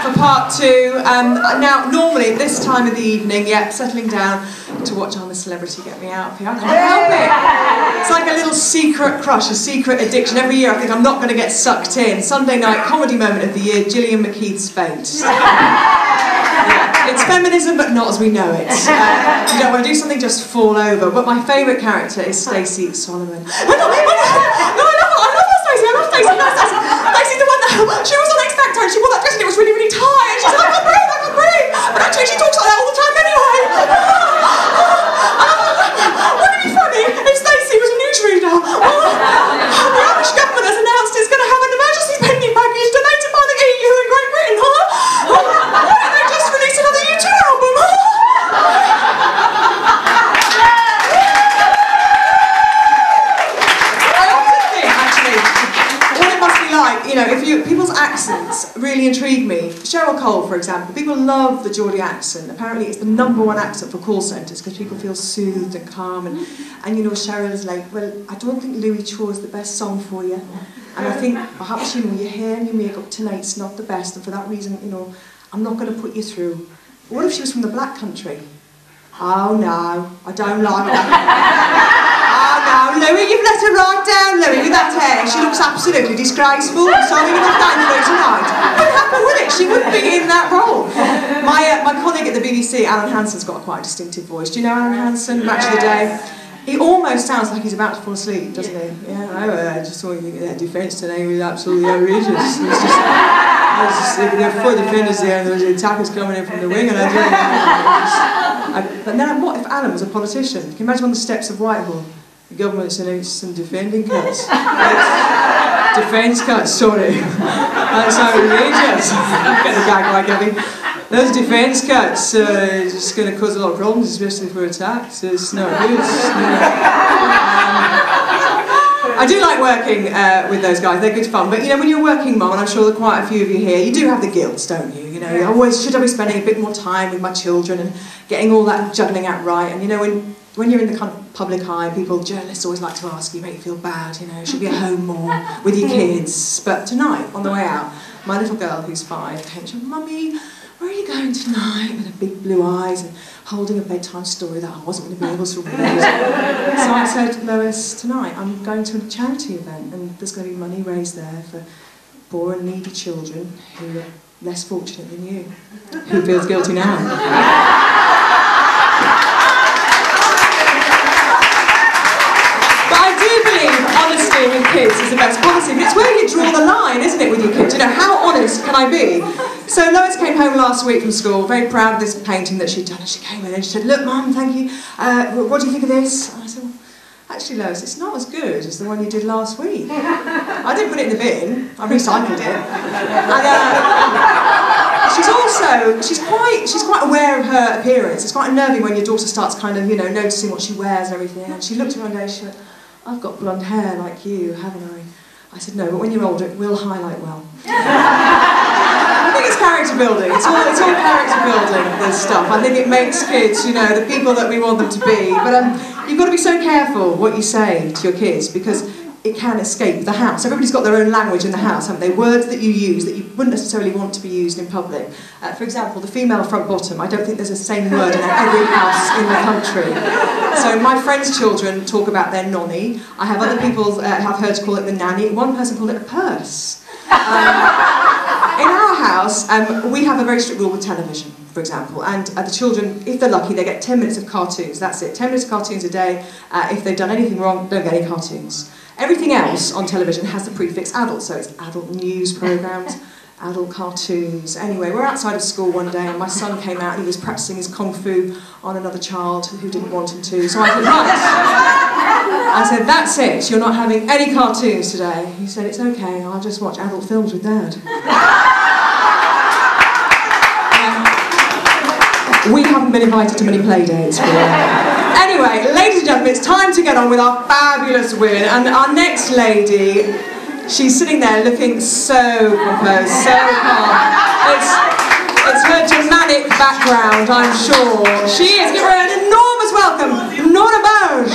for part 2. Now, normally at this time of the evening, settling down to watch I'm a Celebrity get me out of here. I can't help it. It's like a little secret crush, a secret addiction. Every year I think I'm not going to get sucked in. Sunday night comedy moment of the year, Gillian McKeith's fate. It's feminism, but not as we know it. You don't want to do something, just fall over. But my favourite character is Stacey Solomon. No, I love Stacey. Stacey's the one that she was on X Factor and she wore that dress and it was really, really tight. And she's like, I can't breathe. But actually, she talks like that all the time anyway. Wouldn't it be funny if Stacey was a newsreader? The Irish government has announced it's going to have an emergency spending package donated by the EU and Great Britain. Why don't they just release another U2 album? You know, people's accents really intrigue me. Cheryl Cole, for example, people love the Geordie accent. Apparently it's the #1 accent for call centres because people feel soothed and calm. And you know, Cheryl is like, well, I don't think Louis chose the best song for you. And I think perhaps, you know, your hair and your makeup tonight's not the best, and for that reason, you know, I'm not going to put you through. But what if she was from the Black Country? Oh no, I don't like that. Oh, Louis, you've let her right down, Louis, with that hair. She looks absolutely disgraceful. I'm sorry you're not going through tonight. What happened with it? She wouldn't be in that role. My colleague at the BBC, Alan Hanson's got quite a distinctive voice. Do you know Alan Hanson, Match of the Day? He almost sounds like he's about to fall asleep, doesn't he? Yeah, I just thought their defence today was absolutely outrageous. It was just, there were 4 defenders there and there was attackers coming in from the wing and but then what if Alan was a politician? Can you imagine on the steps of Whitehall? The government's announced some defending cuts. Defence cuts, sorry. That's outrageous. Get the gag right, Gabby. Those defence cuts just going to cause a lot of problems, especially for attacks. It's not good. I do like working with those guys. They're good fun. But you know, when you're a working mum, and I'm sure that quite a few of you here, you do have the guilt, don't you? You know, you always should I be spending a bit more time with my children and getting all that juggling out right. And you know, when you're in the kind of public eye, journalists always like to ask you, make you feel bad, you know, should be at home more with your kids. But tonight, on the way out, my little girl, who's 5, came to me, Mummy, where are you going tonight? With her big blue eyes and holding a bedtime story that I wasn't going to be able to read. So I said, Lois, tonight I'm going to a charity event and there's going to be money raised there for poor and needy children who are less fortunate than you. Who feels guilty now? Honesty with kids is the best policy, but it's where you draw the line, isn't it, with your kids? You know, how honest can I be? So Lois came home last week from school, very proud of this painting that she'd done, and she came in and she said, look, Mum, thank you, what do you think of this? And I said, well, actually, Lois, it's not as good as the one you did last week. I didn't put it in the bin, I recycled it. And she's quite aware of her appearance. It's quite unnerving when your daughter starts kind of, you know, noticing what she wears and everything. And she looked at me one day and she went, I've got blonde hair like you, haven't I? I said, no, but when you're older, it will highlight well. I think it's character building. It's all character building, this stuff. I think it makes kids, you know, the people that we want them to be. But you've got to be so careful what you say to your kids because it can escape the house. Everybody's got their own language in the house, haven't they? Words that you use that you wouldn't necessarily want to be used in public. For example, the female front bottom. I don't think there's the same word in every house in the country. So my friends' children talk about their nonny. I have other people have heard call it the nanny. One person called it a purse. In our house, we have a very strict rule with television, for example, and the children, if they're lucky, they get 10 minutes of cartoons. That's it. 10 minutes of cartoons a day. If they've done anything wrong, don't get any cartoons. Everything else on television has the prefix adult, so it's adult news programmes, adult cartoons. Anyway, we're outside of school one day and my son came out and he was practising his kung fu on another child who didn't want him to. So I said, right. I said, that's it, you're not having any cartoons today. He said, it's okay, I'll just watch adult films with Dad. We haven't been invited to many play dates. Anyway, ladies and gentlemen, it's time to get on with our fabulous women. And our next lady, she's sitting there looking so composed, so calm. It's her Germanic background, I'm sure. She is. Give her an enormous welcome, Nora Bausch.